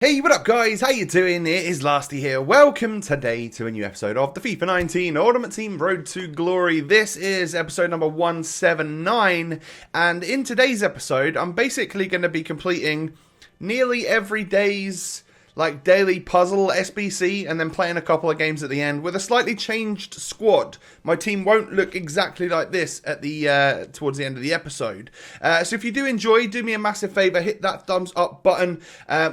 Hey, what up guys? How you doing? It is Lasty here. Welcome today to a new episode of the FIFA 19 Ultimate Team Road to Glory. This is episode number 179, and in today's episode, I'm basically going to be completing nearly every day's daily puzzle SBC and then playing a couple of games at the end with a slightly changed squad. My team won't look exactly like this at the towards the end of the episode. So if you do enjoy, do me a massive favour, hit that thumbs up button.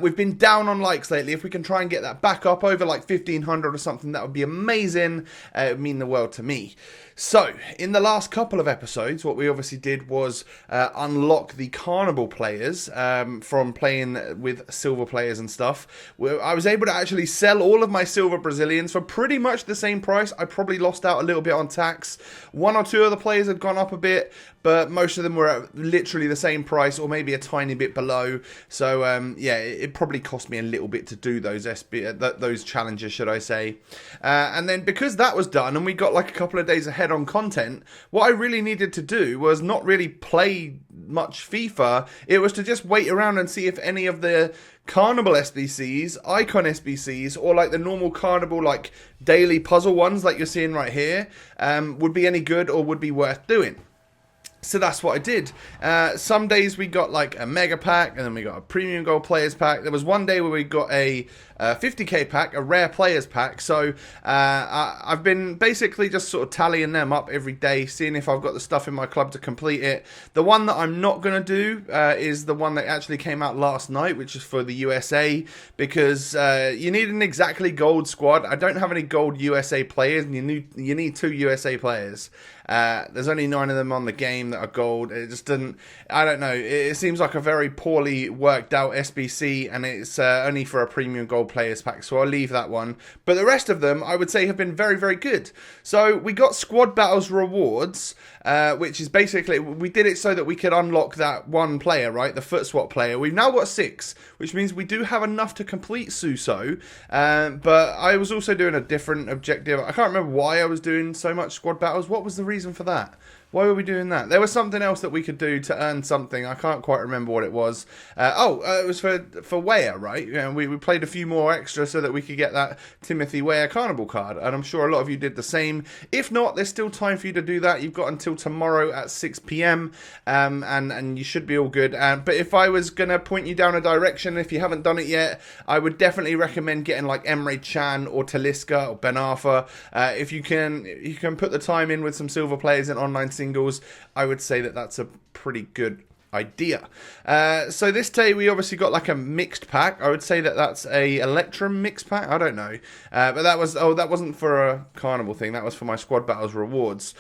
We've been down on likes lately. If we can try and get that back up over like 1,500 or something, that would be amazing. It would mean the world to me. So, in the last couple of episodes, what we obviously did was unlock the Carnival players from playing with silver players and stuff. I was able to actually sell all of my silver Brazilians for pretty much the same price. I probably lost out a little bit on tax. One or two of the players had gone up a bit, but most of them were at literally the same price or maybe a tiny bit below. So, yeah, it probably cost me a little bit to do those challenges, should I say. And then because that was done and we got like a couple of days ahead on content, what I really needed to do was not really play much FIFA. It was to just wait around and see if any of the Carnival SBCs, Icon SBCs, or like the normal Carnival like daily puzzle ones like you're seeing right here would be any good or would be worth doing. So that's what I did. Some days we got like a mega pack, and then we got a premium gold players pack. There was one day where we got a 50k pack, a rare players pack. So I've been basically just sort of tallying them up every day, seeing if I've got the stuff in my club to complete it. The one that I'm not going to do is the one that actually came out last night, which is for the USA, because you need an exactly gold squad. I don't have any gold USA players, and you need 2 USA players. There's only 9 of them on the game that are gold. It just didn't, I don't know, it seems like a very poorly worked out SBC, and it's only for a premium gold players pack, so I'll leave that one. But the rest of them I would say have been very, very good. So we got squad battles rewards, which is basically, we did it so that we could unlock that one player, right, the foot swap player. We've now got 6, which means we do have enough to complete Suso, but I was also doing a different objective. I can't remember why I was doing so much squad battles. What was the reason for that? Why were we doing that? There was something else that we could do to earn something. I can't quite remember what it was. It was for Weah, right? Yeah, we played a few more extra so that we could get that Timothy Weah Carnival card. And I'm sure a lot of you did the same. If not, there's still time for you to do that. You've got until tomorrow at 6 p.m. And you should be all good. But if I was going to point you down a direction, if you haven't done it yet, I would definitely recommend getting like Emre Can or Talisca or Ben Arfa. If you can put the time in with some silver players in online singles, I would say that that's a pretty good idea. So this day we obviously got like a mixed pack. I would say that that's a Electrum mixed pack. I don't know, but that wasn't for a Carnival thing. That was for my squad battles rewards.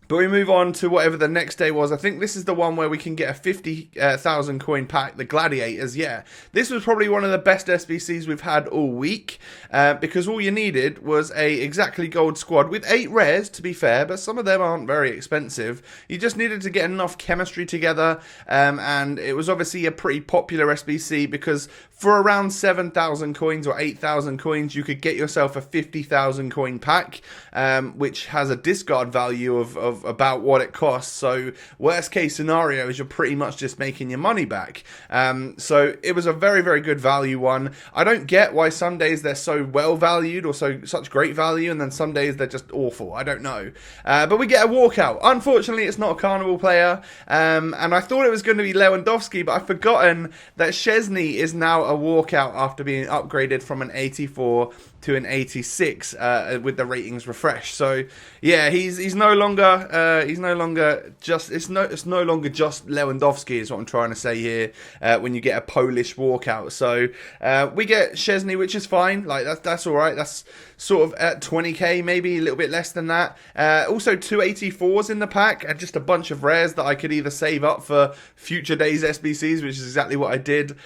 But we move on to whatever the next day was. I think this is the one where we can get a 50,000 coin pack, the Gladiators. Yeah, this was probably one of the best SBCs we've had all week, because all you needed was a exactly gold squad with 8 rares, to be fair, but some of them aren't very expensive. You just needed to get enough chemistry together, and it was obviously a pretty popular SBC because for around 7,000 coins or 8,000 coins, you could get yourself a 50,000 coin pack, which has a discard value of about what it costs. So worst case scenario is you're pretty much just making your money back. So it was a very, very good value one. I don't get why some days they're so well valued or such great value, and then some days they're just awful. I don't know. But we get a walkout. Unfortunately, it's not a Carnival player, and I thought it was going to be Lewandowski, but I've forgotten that Szczesny is now a walkout after being upgraded from an 84 to an 86 with the ratings refreshed. So yeah, he's no longer just it's no longer just Lewandowski is what I'm trying to say here. When you get a Polish walkout, so we get Szczesny, which is fine. Like that's all right. That's sort of at 20k, maybe a little bit less than that. Also 2 84s in the pack and just a bunch of rares that I could either save up for future days SBCs, which is exactly what I did,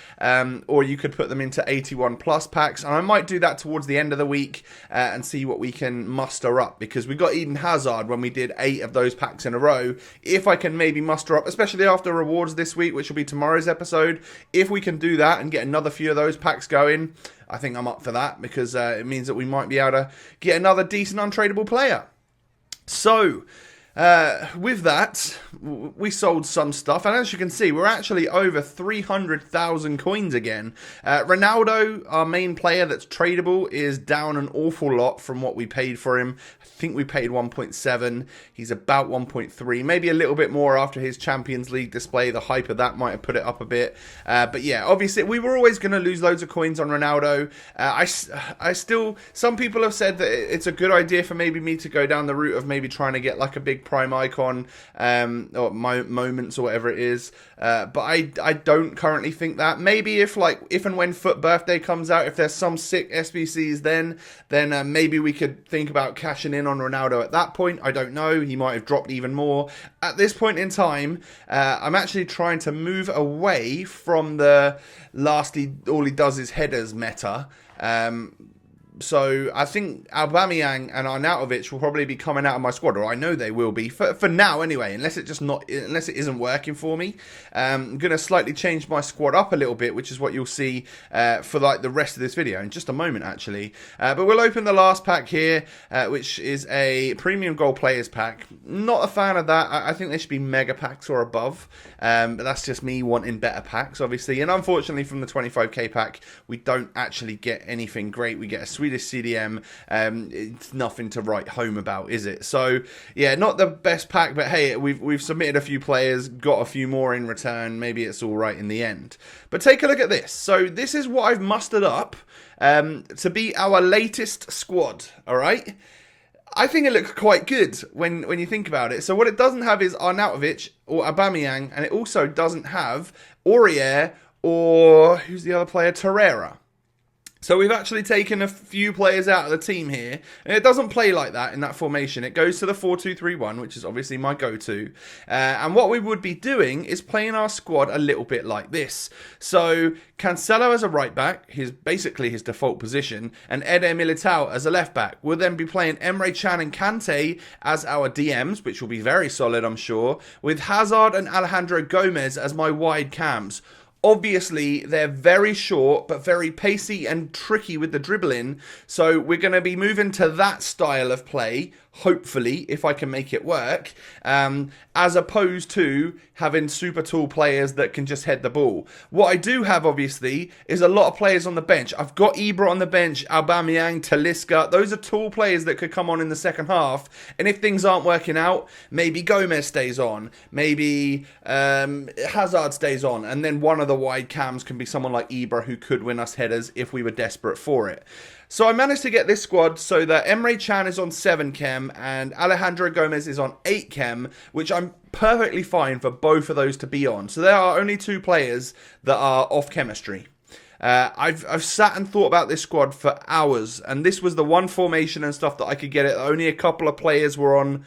or you could put them into 81 plus packs, and I might do that towards the end of the week and see what we can muster up, because we got Eden Hazard when we did 8 of those packs in a row. If I can maybe muster up, especially after rewards this week, which will be tomorrow's episode, if we can do that and get another few of those packs going, I think I'm up for that, because it means that we might be able to get another decent untradeable player. So With that, we sold some stuff, and as you can see, we're actually over 300,000 coins again. Ronaldo, our main player that's tradable, is down an awful lot from what we paid for him. I think we paid 1.7. He's about 1.3, maybe a little bit more after his Champions League display. The hype of that might have put it up a bit. But yeah, obviously, we were always going to lose loads of coins on Ronaldo. Some people have said that it's a good idea for maybe me to go down the route of maybe trying to get like a big prime icon or moments or whatever it is, but I don't currently think that. Maybe if and when Foot Birthday comes out, if there's some sick SBCs then maybe we could think about cashing in on Ronaldo at that point. I don't know, he might have dropped even more. At this point in time, I'm actually trying to move away from the all he does is headers meta. So I think Aubameyang and Arnautovic will probably be coming out of my squad, or I know they will be for now anyway. Unless it isn't working for me, I'm gonna slightly change my squad up a little bit, which is what you'll see for like the rest of this video in just a moment, actually. But we'll open the last pack here, which is a premium gold players pack. Not a fan of that. I think they should be mega packs or above. But that's just me wanting better packs, obviously. And unfortunately, from the 25k pack, we don't actually get anything great. We get a Swedish CDM. It's nothing to write home about, is it? So yeah, not the best pack, but hey, we've submitted a few players, got a few more in return. Maybe it's all right in the end. But take a look at this. So this is what I've mustered up to be our latest squad. All right. I think it looks quite good when you think about it. So what it doesn't have is Arnautovic or Aubameyang, and it also doesn't have Aurier or who's the other player, Torreira. So we've actually taken a few players out of the team here, and it doesn't play like that in that formation. It goes to the 4-2-3-1, which is obviously my go-to. And what we would be doing is playing our squad a little bit like this. So Cancelo as a right back, basically his default position, and Eder Militao as a left back. We'll then be playing Emre Can and Kante as our DMs, which will be very solid, I'm sure, with Hazard and Alejandro Gomez as my wide cams. Obviously, they're very short, but very pacey and tricky with the dribbling. So we're going to be moving to that style of play, hopefully, if I can make it work, as opposed to having super tall players that can just head the ball. What I do have, obviously, is a lot of players on the bench. I've got Ibra on the bench, Aubameyang, Talisca. Those are tall players that could come on in the second half. And if things aren't working out, maybe Gomez stays on. Maybe Hazard stays on. And then one of the wide cams can be someone like Ibra who could win us headers if we were desperate for it. So I managed to get this squad so that Emre Can is on 7 chem and Alejandro Gomez is on 8 chem, which I'm perfectly fine for both of those to be on. So there are only 2 players that are off chemistry. I've sat and thought about this squad for hours, and this was the one formation and stuff that I could get it. Only a couple of players were on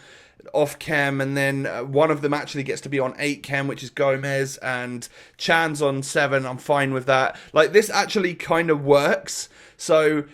off chem, and then one of them actually gets to be on 8 chem, which is Gomez, and Chan's on 7. I'm fine with that. Like, this actually kind of works. So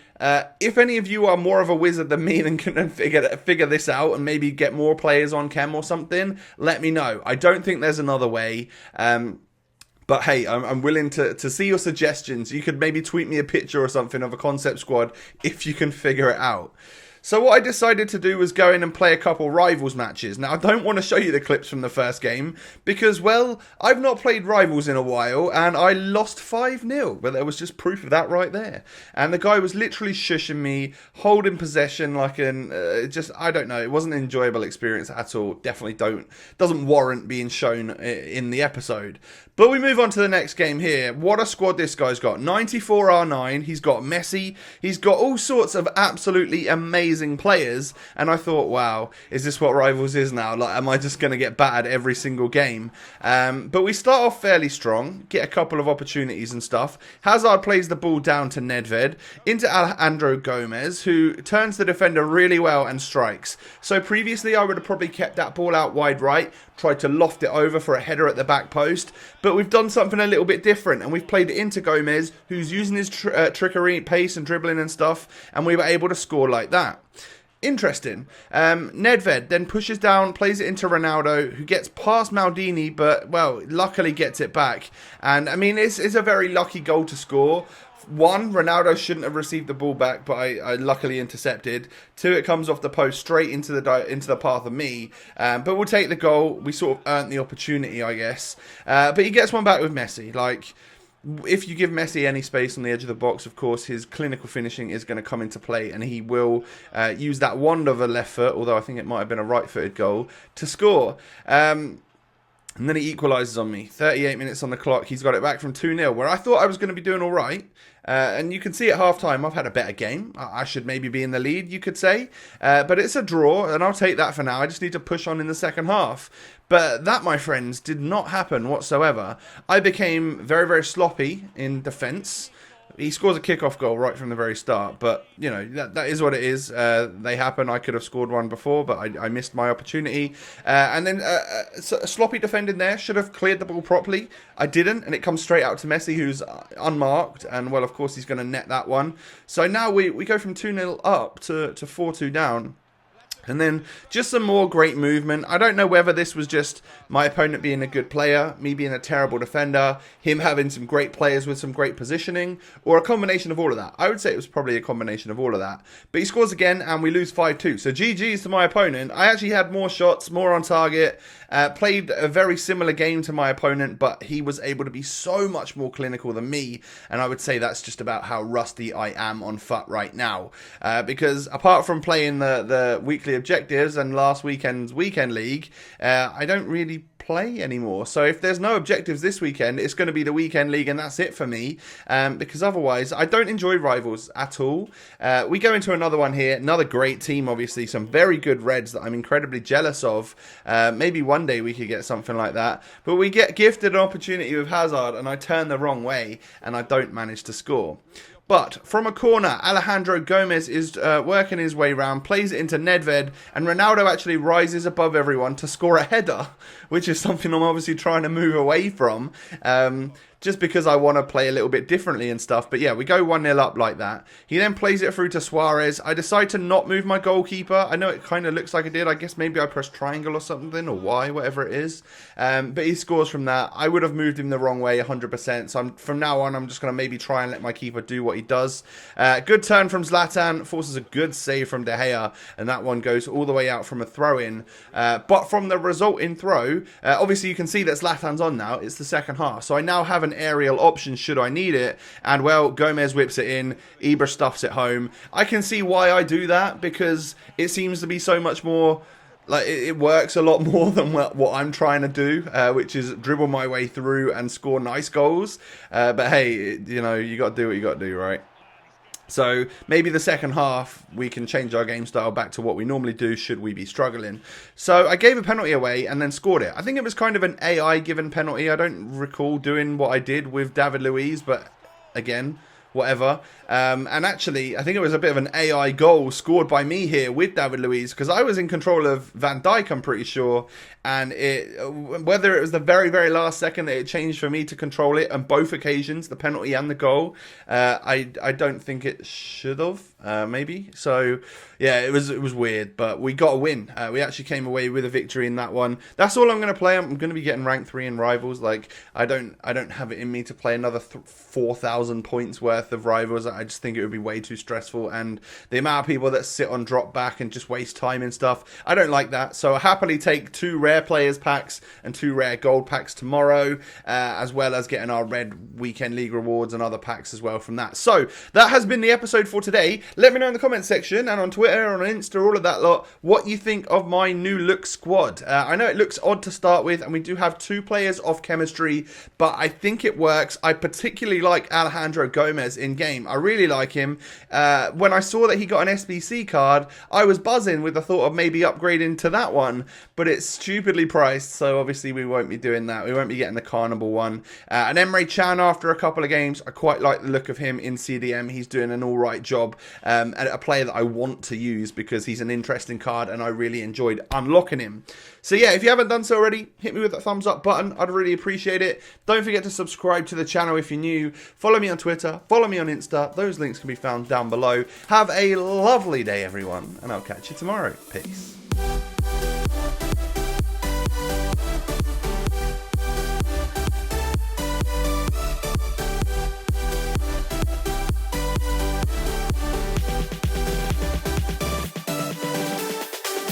if any of you are more of a wizard than me and can figure this out and maybe get more players on chem or something, let me know. I don't think there's another way. But hey, I'm willing to see your suggestions. You could maybe tweet me a picture or something of a concept squad if you can figure it out. So what I decided to do was go in and play a couple Rivals matches. Now, I don't want to show you the clips from the first game because, well, I've not played Rivals in a while and I lost 5-0. But there was just proof of that right there. And the guy was literally shushing me, holding possession like I don't know. It wasn't an enjoyable experience at all. Definitely doesn't warrant being shown in the episode. But we move on to the next game here. What a squad this guy's got. 94 R9. He's got Messi. He's got all sorts of absolutely amazing players. And I thought, wow, is this what Rivals is now? Like, am I just going to get battered every single game? But we start off fairly strong. Get a couple of opportunities and stuff. Hazard plays the ball down to Nedved. Into Alejandro Gomez, who turns the defender really well and strikes. So previously I would have probably kept that ball out wide right. Tried to loft it over for a header at the back post. But we've done something a little bit different, and we've played it into Gomez, who's using his trickery, pace and dribbling and stuff, and we were able to score like that. Interesting. Nedved then pushes down, plays it into Ronaldo, who gets past Maldini, but, well, luckily gets it back. And, I mean, it's a very lucky goal to score. One, Ronaldo shouldn't have received the ball back, but I luckily intercepted. Two, it comes off the post straight into the path of me. But we'll take the goal. We sort of earned the opportunity, I guess. But he gets one back with Messi. Like, if you give Messi any space on the edge of the box, of course, his clinical finishing is going to come into play, and he will use that wand of a left foot, although I think it might have been a right-footed goal, to score. And then he equalises on me. 38 minutes on the clock. He's got it back from 2-0, where I thought I was going to be doing all right. And you can see at half-time, I've had a better game. I should maybe be in the lead, you could say. But it's a draw, and I'll take that for now. I just need to push on in the second half. But that, my friends, did not happen whatsoever. I became very, very sloppy in defence. He scores a kickoff goal right from the very start, but, you know, that is what it is. They happen. I could have scored one before, but I missed my opportunity. And then a sloppy defending there. Should have cleared the ball properly. I didn't, and it comes straight out to Messi, who's unmarked, and, well, of course, he's going to net that one. So now we go from 2-0 up to 4-2 down. And then just some more great movement. I don't know whether this was just my opponent being a good player, me being a terrible defender, him having some great players with some great positioning, or a combination of all of that. I would say it was probably a combination of all of that. But he scores again and we lose 5-2. So GG's to my opponent. I actually had more shots, more on target, played a very similar game to my opponent, but he was able to be so much more clinical than me. And I would say that's just about how rusty I am on FUT right now. Because apart from playing the weekly objectives and last weekend's weekend league, I don't really play anymore. So if there's no objectives this weekend, it's going to be the weekend league and that's it for me, because otherwise I don't enjoy rivals at all. We go into another one here, another great team, obviously some very good Reds that I'm incredibly jealous of. Maybe one day we could get something like that, but we get gifted an opportunity with Hazard and I turn the wrong way and I don't manage to score. But from a corner, Alejandro Gomez is working his way round, plays it into Nedved, and Ronaldo actually rises above everyone to score a header, which is something I'm obviously trying to move away from, just because I want to play a little bit differently and stuff. But yeah, we go 1-0 up like that. He then plays it through to Suarez. I decide to not move my goalkeeper. I know it kind of looks like I did. I guess maybe I pressed triangle or something, or Y, whatever it is. But he scores from that. I would have moved him the wrong way 100%. So from now on, I'm just going to maybe try and let my keeper do what he does. Good turn from Zlatan. Forces a good save from De Gea. And that one goes all the way out from a throw-in. But from the resulting throw, obviously you can see that Zlatan's on now. It's the second half. So I now have an aerial option should I need it, and well, Gomez whips it in, Ibra stuffs it home. I can see why I do that, because it seems to be so much more like it works a lot more than what I'm trying to do, which is dribble my way through and score nice goals. But hey, you know, you got to do what you got to do, right? So maybe the second half we can change our game style back to what we normally do should we be struggling. So I gave a penalty away and then scored it. I think it was kind of an AI given penalty. I don't recall doing what I did with David Luiz, but again, whatever. And actually, I think it was a bit of an AI goal scored by me here with David Luiz, because I was in control of Van Dijk, I'm pretty sure. And whether it was the very, very last second that it changed for me to control it on both occasions, the penalty and the goal, I don't think it should have, maybe. So, yeah, it was weird, but we got a win. We actually came away with a victory in that one. That's all I'm going to play. I'm going to be getting rank 3 in Rivals. Like, I don't have it in me to play another 4,000 points worth of Rivals. I just think it would be way too stressful, and the amount of people that sit on drop back and just waste time and stuff, I don't like that. So I happily take 2 rare players packs and 2 rare gold packs tomorrow, as well as getting our red weekend league rewards and other packs as well from that. So that has been the episode for today. Let me know in the comments section and on Twitter, on Insta, all of that lot, what you think of my new look squad. I know it looks odd to start with, and we do have 2 players off chemistry, but I think it works. I particularly like Alejandro Gomez in game. I really like him. When I saw that he got an SBC card, I was buzzing with the thought of maybe upgrading to that one, but it's stupidly priced, so obviously we won't be doing that. We won't be getting the Carnival one. And Emre Can, after a couple of games, I quite like the look of him in CDM. He's doing an alright job, and a player that I want to use because he's an interesting card and I really enjoyed unlocking him. So yeah, if you haven't done so already, hit me with that thumbs up button. I'd really appreciate it. Don't forget to subscribe to the channel if you're new. Follow me on Twitter. Follow follow me on Insta. Those links can be found down below. Have a lovely day, everyone, and I'll catch you tomorrow. Peace.